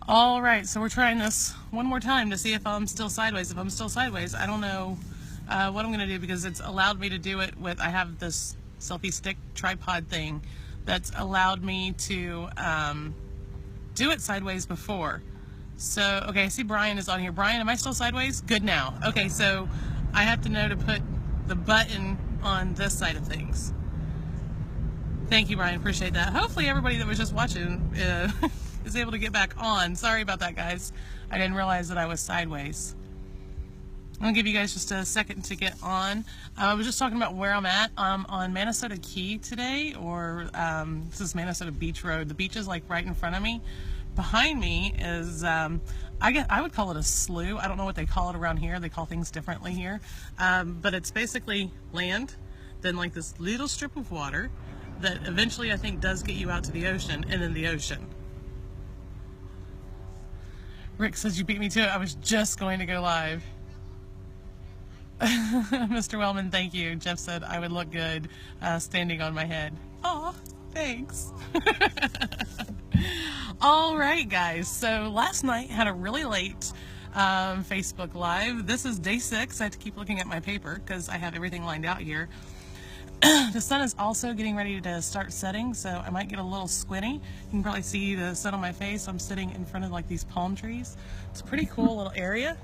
All right, so we're trying this one more time to see if I'm still sideways. If I'm still sideways, I don't know what I'm gonna do, because it's allowed me to do it with, I have this selfie stick tripod thing that's allowed me to do it sideways before. So, okay, I see Brian is on here. Brian, am I still sideways? Good now. Okay, so I have to know to put the button on this side of things. Thank you, Brian, appreciate that. Hopefully everybody that was just watching is able to get back on. Sorry about that, guys. I didn't realize that I was sideways. I'm gonna give you guys just a second to get on. I was just talking about where I'm at. I'm on Minnesota Key today, or this is Minnesota Beach Road. The beach is like right in front of me. Behind me is, I would call it a slough. I don't know what they call it around here. They call things differently here. But it's basically land, then like this little strip of water that eventually I think does get you out to the ocean, and then the ocean. Rick says you beat me to it. I was just going to go live. Mr. Wellman, thank you. Jeff said I would look good standing on my head. Aw, thanks. All right, guys. So last night had a really late Facebook Live. This is day 6. I have to keep looking at my paper because I have everything lined out here. The sun is also getting ready to start setting, so I might get a little squinty. You can probably see the sun on my face. I'm sitting in front of like these palm trees. It's a pretty cool little area.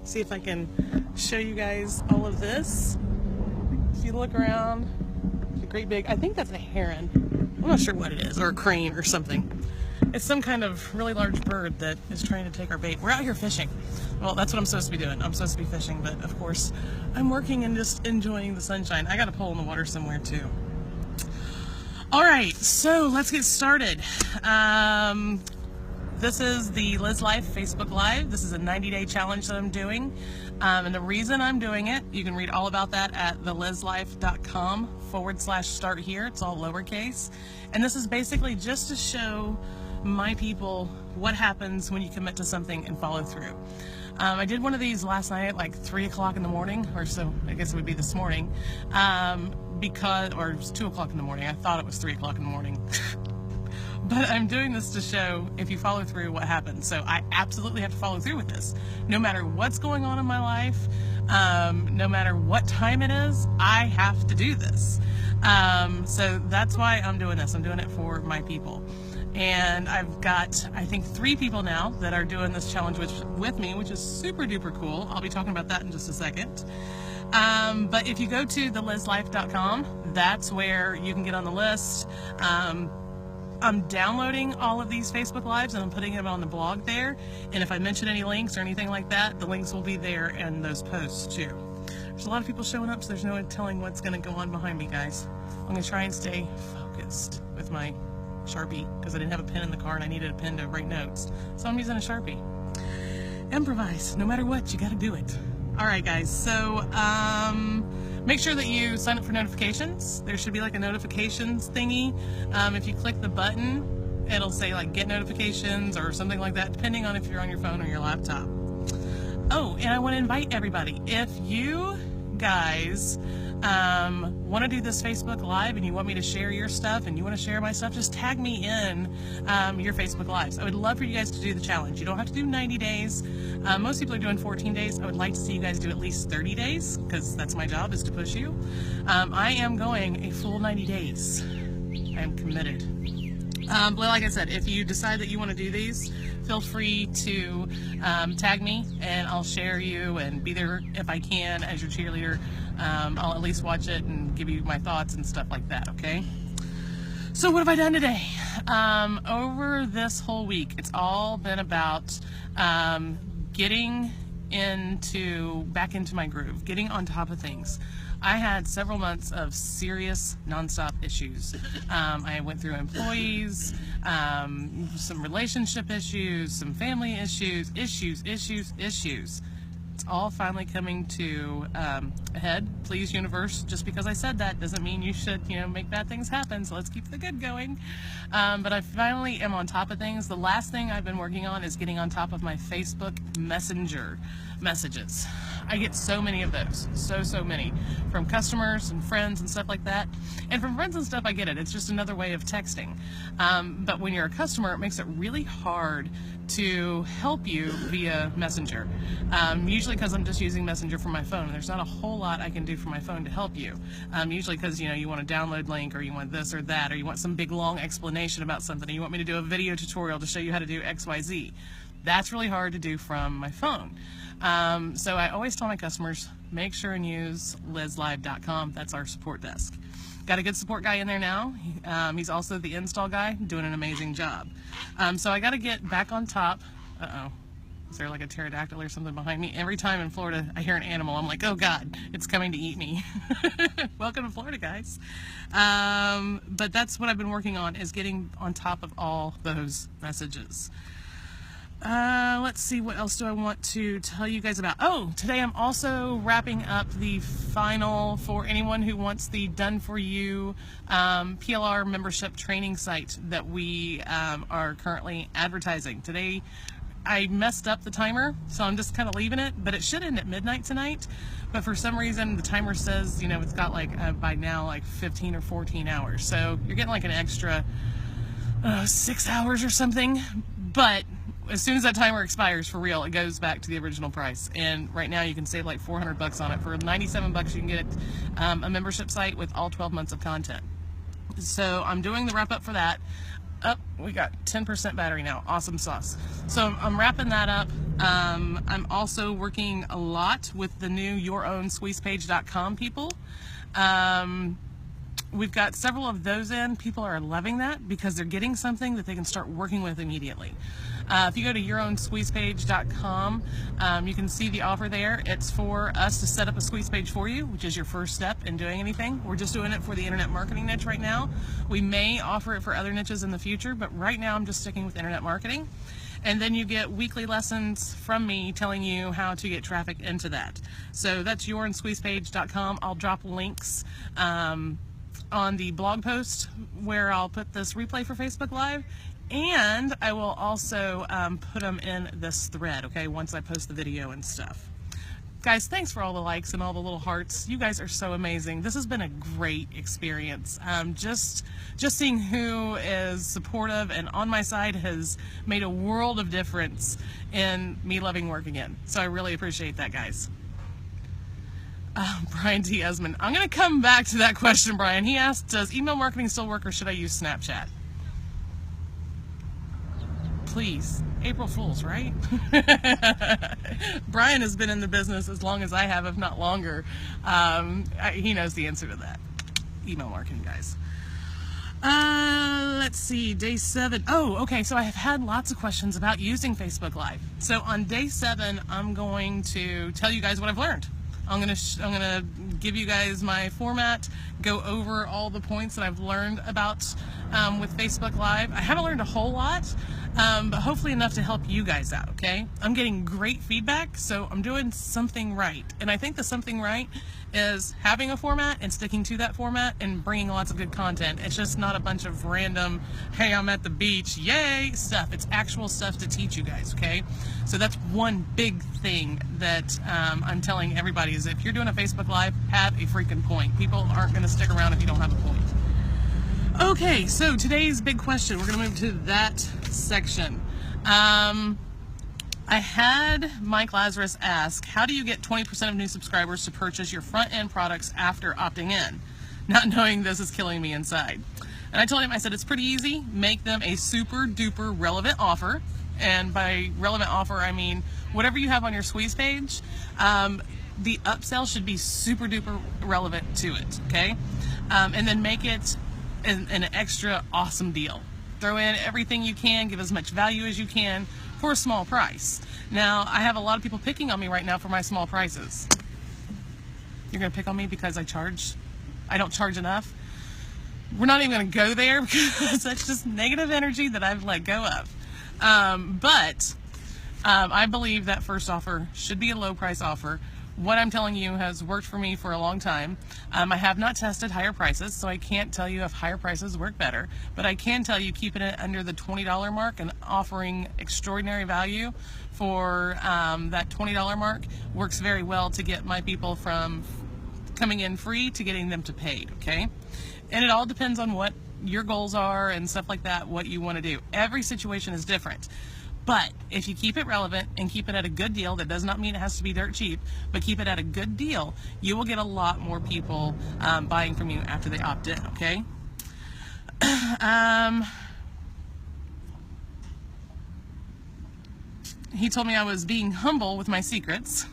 See if I can show you guys all of this. If you look around, it's a great big, I think that's a heron. I'm not sure what it is, or a crane or something. It's some kind of really large bird that is trying to take our bait. We're out here fishing. Well, that's what I'm supposed to be doing. I'm supposed to be fishing, but of course I'm working and just enjoying the sunshine. I got a pole in the water somewhere too. All right, so let's get started. This is the Liz Life Facebook Live. This is a 90-day challenge that I'm doing. And the reason I'm doing it, you can read all about that at thelizlife.com/start here. It's all lowercase. And this is basically just to show my people what happens when you commit to something and follow through. I did one of these last night at like 3 o'clock in the morning, or so I guess it would be this morning, or it was 2 o'clock in the morning. I thought it was 3 o'clock in the morning. But I'm doing this to show if you follow through what happens. So I absolutely have to follow through with this. No matter what's going on in my life, no matter what time it is, I have to do this. So that's why I'm doing this. I'm doing it for my people. And I've got, I think, 3 people now that are doing this challenge with me, which is super duper cool. I'll be talking about that in just a second. But if you go to thelizlife.com, that's where you can get on the list. I'm downloading all of these Facebook Lives and I'm putting them on the blog there. And if I mention any links or anything like that, the links will be there in those posts too. There's a lot of people showing up, so there's no telling what's going to go on behind me, guys. I'm going to try and stay focused with my Sharpie because I didn't have a pen in the car and I needed a pen to write notes. So I'm using a Sharpie. Improvise. No matter what, you got to do it. All right, guys. So make sure that you sign up for notifications. There should be like a notifications thingy. If you click the button, it'll say like get notifications or something like that, depending on if you're on your phone or your laptop. Oh, and I want to invite everybody. If you guys want to do this Facebook Live and you want me to share your stuff and you want to share my stuff, just tag me in your Facebook Lives. I would love for you guys to do the challenge. You don't have to do 90 days. Most people are doing 14 days. I would like to see you guys do at least 30 days because that's my job, is to push you. I am going a full 90 days. I am committed. But like I said, if you decide that you want to do these, feel free to tag me and I'll share you and be there if I can as your cheerleader. I'll at least watch it and give you my thoughts and stuff like that, okay? So what have I done today? Over this whole week, it's all been about getting back into my groove, getting on top of things. I had several months of serious nonstop issues. I went through employees, some relationship issues, some family issues. It's all finally coming to a head. Please, universe, just because I said that doesn't mean you should, make bad things happen. So let's keep the good going. But I finally am on top of things. The last thing I've been working on is getting on top of my Facebook Messenger messages. I get so many of those, so many, from customers and friends and stuff like that. And from friends and stuff, I get it. It's just another way of texting. But when you're a customer, it makes it really hard to help you via Messenger. Usually because I'm just using Messenger for my phone. There's not a whole lot I can do for my phone to help you. Usually because, you want a download link, or you want this or that, or you want some big long explanation about something, or you want me to do a video tutorial to show you how to do XYZ. That's really hard to do from my phone. So I always tell my customers, make sure and use lizlive.com. That's our support desk. Got a good support guy in there now. He's also the install guy, doing an amazing job. So I got to get back on top. Uh-oh. Is there like a pterodactyl or something behind me? Every time in Florida I hear an animal, I'm like, oh God, it's coming to eat me. Welcome to Florida, guys. But that's what I've been working on, is getting on top of all those messages. Let's see, what else do I want to tell you guys about? Oh, today I'm also wrapping up the final, for anyone who wants the done-for-you PLR membership training site that we are currently advertising. Today I messed up the timer, so I'm just kind of leaving it, but it should end at midnight tonight. But for some reason the timer says, it's got like by now like 15 or 14 hours. So you're getting like an extra 6 hours or something. But as soon as that timer expires, for real, it goes back to the original price. And right now you can save like $400 on it. For $97 you can get a membership site with all 12 months of content. So I'm doing the wrap up for that. We got 10% battery now. Awesome sauce. So I'm wrapping that up. I'm also working a lot with the new YourOwnSqueezepage.com people. We've got several of those in. People are loving that because they're getting something that they can start working with immediately. If you go to YourOwnSqueezepage.com, you can see the offer there. It's for us to set up a squeeze page for you, which is your first step in doing anything. We're just doing it for the internet marketing niche right now. We may offer it for other niches in the future, but right now I'm just sticking with internet marketing. And then you get weekly lessons from me telling you how to get traffic into that. So that's YourOwnSqueezepage.com. I'll drop links on the blog post where I'll put this replay for Facebook Live, and I will also put them in this thread, okay, once I post the video and stuff. Guys, thanks for all the likes and all the little hearts. You guys are so amazing. This has been a great experience. Just seeing who is supportive and on my side has made a world of difference in me loving work again. So I really appreciate that, guys. Brian T. Esmond. I'm going to come back to that question, Brian. He asked, does email marketing still work, or should I use Snapchat? Please. April Fools, right? Brian has been in the business as long as I have, if not longer. He knows the answer to that. Email marketing, guys. Let's see, day 7. Oh, okay, so I have had lots of questions about using Facebook Live. So on day 7, I'm going to tell you guys what I've learned. I'm gonna give you guys my format, go over all the points that I've learned about with Facebook Live. I haven't learned a whole lot, but hopefully enough to help you guys out, okay? I'm getting great feedback, so I'm doing something right. And I think the something right is having a format and sticking to that format and bringing lots of good content. It's just not a bunch of random, hey, I'm at the beach, yay, stuff. It's actual stuff to teach you guys, okay? So that's one big thing that I'm telling everybody is, if you're doing a Facebook Live, have a freaking point. People aren't going to stick around if you don't have a point. Okay, so today's big question, we're going to move to that section. I had Mike Lazarus ask, how do you get 20% of new subscribers to purchase your front-end products after opting in? Not knowing this is killing me inside. And I told him, I said, it's pretty easy. Make them a super duper relevant offer. And by relevant offer, I mean whatever you have on your squeeze page, the upsell should be super duper relevant to it, okay? And then make it an extra awesome deal. Throw in everything you can, give as much value as you can for a small price. Now, I have a lot of people picking on me right now for my small prices. You're gonna pick on me because I don't charge enough? We're not even gonna go there because that's just negative energy that I've let go of. But I believe that first offer should be a low price offer. What I'm telling you has worked for me for a long time. I have not tested higher prices, so I can't tell you if higher prices work better, but I can tell you keeping it under the $20 mark and offering extraordinary value for that $20 mark works very well to get my people from coming in free to getting them to paid, okay? And it all depends on what your goals are and stuff like that, what you want to do. Every situation is different. But if you keep it relevant and keep it at a good deal, that does not mean it has to be dirt cheap, but keep it at a good deal, you will get a lot more people buying from you after they opt in, okay? He told me I was being humble with my secrets.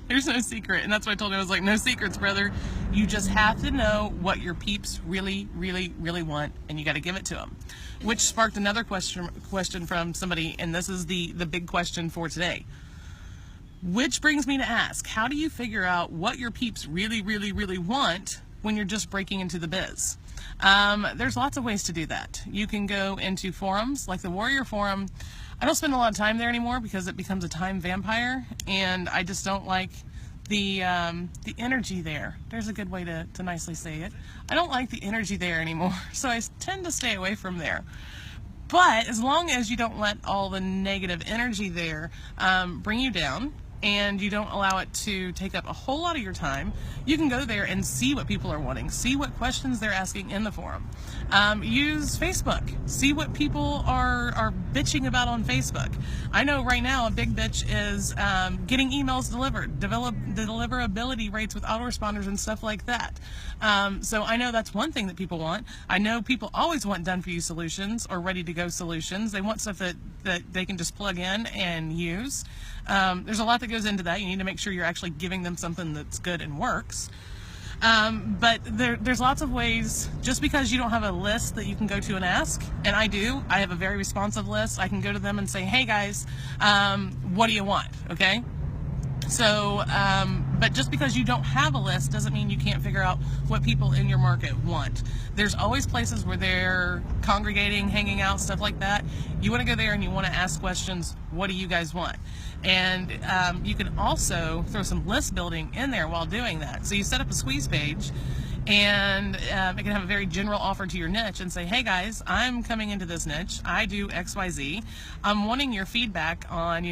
There's no secret, and that's what I told him. I was like, no secrets, brother. You just have to know what your peeps really, really, really want, and you got to give it to them. Which sparked another question from somebody, and this is the big question for today. Which brings me to ask, how do you figure out what your peeps really, really, really want when you're just breaking into the biz? There's lots of ways to do that. You can go into forums, like the Warrior Forum. I don't spend a lot of time there anymore because it becomes a time vampire, and I just don't like the energy there. There's a good way to nicely say it. I don't like the energy there anymore, so I tend to stay away from there. But as long as you don't let all the negative energy there bring you down, and you don't allow it to take up a whole lot of your time, you can go there and see what people are wanting, see what questions they're asking in the forum. Use Facebook, see what people are bitching about on Facebook. I know right now a big bitch is getting emails delivered, deliverability rates with autoresponders and stuff like that. So I know that's one thing that people want. I know people always want done-for-you solutions or ready-to-go solutions. They want stuff that they can just plug in and use. There's a lot that goes into that. You need to make sure you're actually giving them something that's good and works. But there's lots of ways. Just because you don't have a list that you can go to and ask, and I do, I have a very responsive list. I can go to them and say, hey guys, what do you want? Okay? So, but just because you don't have a list doesn't mean you can't figure out what people in your market want. There's always places where they're congregating, hanging out, stuff like that. You want to go there and you want to ask questions, what do you guys want? And you can also throw some list building in there while doing that. So you set up a squeeze page, and it can have a very general offer to your niche and say, hey guys, I'm coming into this niche. I do XYZ. I'm wanting your feedback on,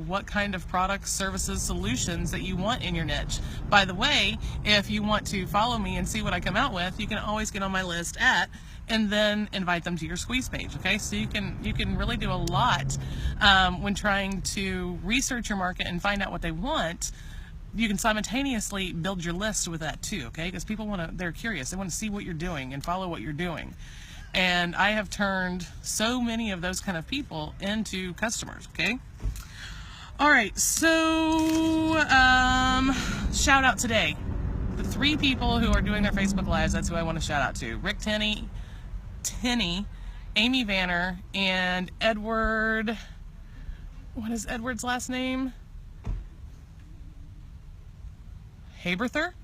what kind of products, services, solutions that you want in your niche. By the way, if you want to follow me and see what I come out with, you can always get on my list and then invite them to your squeeze page. Okay, so you can really do a lot when trying to research your market and find out what they want. You can simultaneously build your list with that too, okay? Because people they're curious. They want to see what you're doing and follow what you're doing. And I have turned so many of those kind of people into customers, okay? All right, so shout out today. The 3 people who are doing their Facebook Lives, that's who I want to shout out to. Rick Tenney, Amy Vanner, and Edward, what is Edward's last name? Haberther?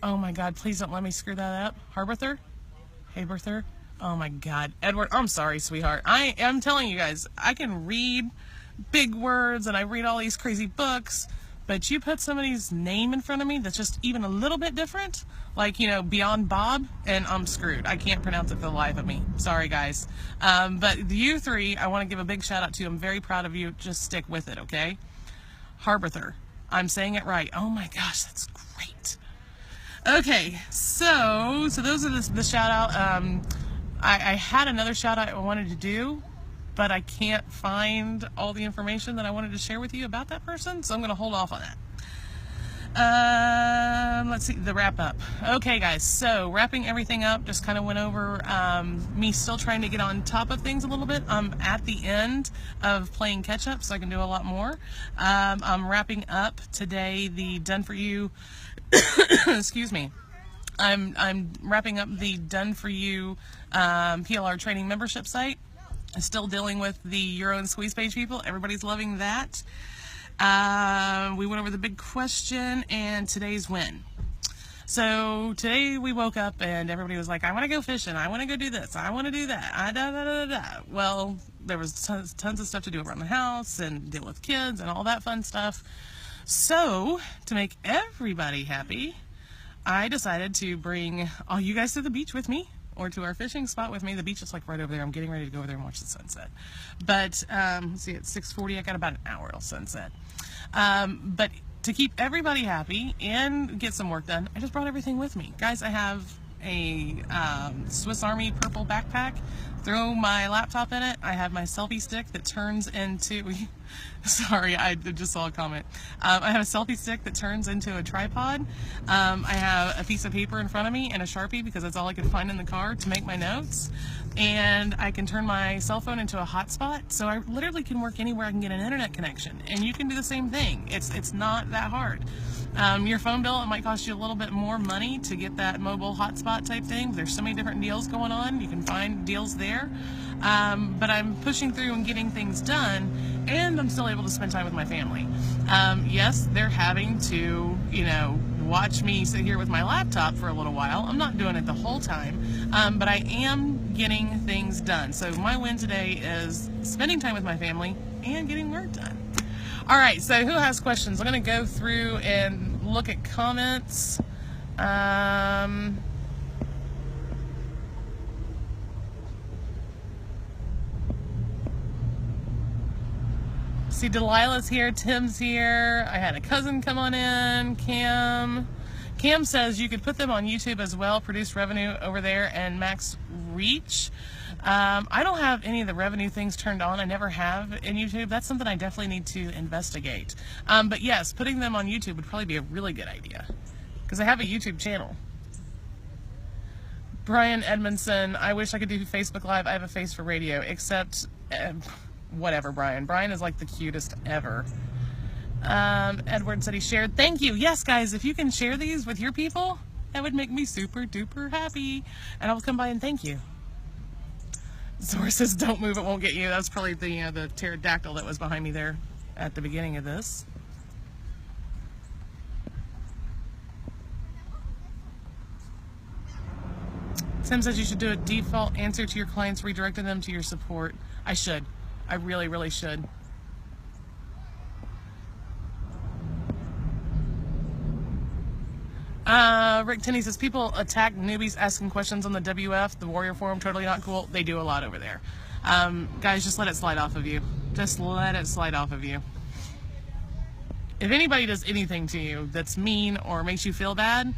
Oh my God, please don't let me screw that up. Haberther? Oh my God. Edward, I'm sorry, sweetheart. I am telling you guys, I can read big words and I read all these crazy books, but you put somebody's name in front of me that's just even a little bit different, like, Beyond Bob, and I'm screwed. I can't pronounce it for the life of me. Sorry, guys. But you 3, I want to give a big shout out to. I'm very proud of you. Just stick with it, okay? Haberther. I'm saying it right. Oh my gosh, that's great. Okay, so those are the shout out. I had another shout out I wanted to do, but I can't find all the information that I wanted to share with you about that person, so I'm going to hold off on that. Let's see, the wrap up. Okay guys, so wrapping everything up, just kind of went over me still trying to get on top of things a little bit. I'm at the end of playing catch up, so I can do a lot more. I'm wrapping up today the Done For You, excuse me. I'm wrapping up the Done For You PLR training membership site. I'm still dealing with the Euro and Squeeze page people. Everybody's loving that. We went over the big question and today's win. So today we woke up and everybody was like, I want to go fishing. I want to go do this. I want to do that. Well, there was tons of stuff to do around the house and deal with kids and all that fun stuff. So to make everybody happy, I decided to bring all you guys to the beach with me, or to our fishing spot with me. The beach is like right over there. I'm getting ready to go over there and watch the sunset. But, let's see, it's 6:40. I got about an hour till sunset. But to keep everybody happy and get some work done, I just brought everything with me. Guys, I have a Swiss Army purple backpack throw my laptop in it. I have my selfie stick that turns into, sorry, I just saw a comment. I have a selfie stick that turns into a tripod. I have a piece of paper in front of me and a Sharpie because that's all I could find in the car to make my notes. And I can turn my cell phone into a hotspot, so I literally can work anywhere I can get an internet connection. And you can do the same thing. It's not that hard. Your phone bill, it might cost you a little bit more money to get that mobile hotspot type thing. There's so many different deals going on. You can find deals there. But I'm pushing through and getting things done, and I'm still able to spend time with my family. Yes, they're having to, watch me sit here with my laptop for a little while. I'm not doing it the whole time, but I am getting things done. So my win today is spending time with my family and getting work done. All right, so who has questions? I'm going to go through and look at comments. See, Delilah's here, Tim's here. I had a cousin come on in, Cam. Cam says you could put them on YouTube as well, produce revenue over there and max reach. I don't have any of the revenue things turned on. I never have in YouTube. That's something I definitely need to investigate. But yes, putting them on YouTube would probably be a really good idea because I have a YouTube channel. Brian Edmondson, I wish I could do Facebook Live. I have a face for radio, except whatever, Brian. Brian is like the cutest ever. Edward said he shared. Thank you. Yes, guys, if you can share these with your people, that would make me super duper happy. And I'll come by and thank you. Zora says, don't move, it won't get you. That was probably the pterodactyl that was behind me there at the beginning of this. Tim says you should do a default answer to your clients, redirecting them to your support. I should. I really, really should. Rick Tinney says, people attack newbies asking questions on the WF, the Warrior Forum, totally not cool. They do a lot over there. Guys, just let it slide off of you. Just let it slide off of you. If anybody does anything to you that's mean or makes you feel bad,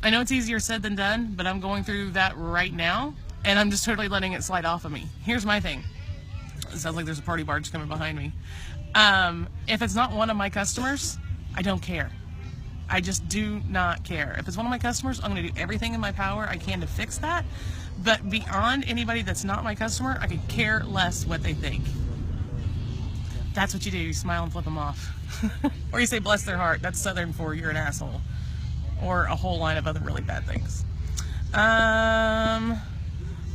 I know it's easier said than done, but I'm going through that right now, and I'm just totally letting it slide off of me. Here's my thing. It sounds like there's a party barge coming behind me. If it's not one of my customers, I don't care. I just do not care. If it's one of my customers, I'm going to do everything in my power I can to fix that. But beyond anybody that's not my customer, I could care less what they think. That's what you do. You smile and flip them off. Or you say, bless their heart. That's Southern for you're an asshole. Or a whole line of other really bad things.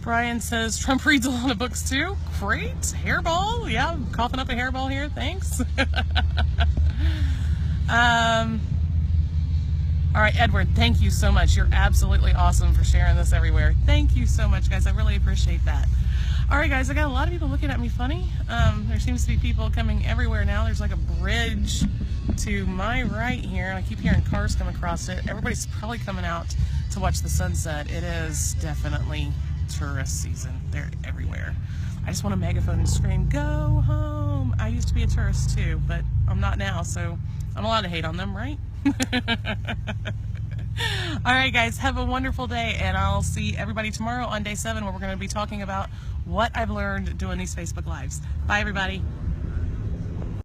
Brian says, Trump reads a lot of books too. Great. Hairball. Yeah, I'm coughing up a hairball here. Thanks. All right, Edward, thank you so much. You're absolutely awesome for sharing this everywhere. Thank you so much, guys. I really appreciate that. All right, guys, I got a lot of people looking at me funny. There seems to be people coming everywhere now. There's like a bridge to my right here, and I keep hearing cars come across it. Everybody's probably coming out to watch the sunset. It is definitely tourist season. They're everywhere. I just want a megaphone and scream, go home. I used to be a tourist too, but I'm not now, so I'm allowed to hate on them, right? All right, guys, have a wonderful day, and I'll see everybody tomorrow on day 7 where we're going to be talking about what I've learned doing these Facebook Lives. Bye, everybody.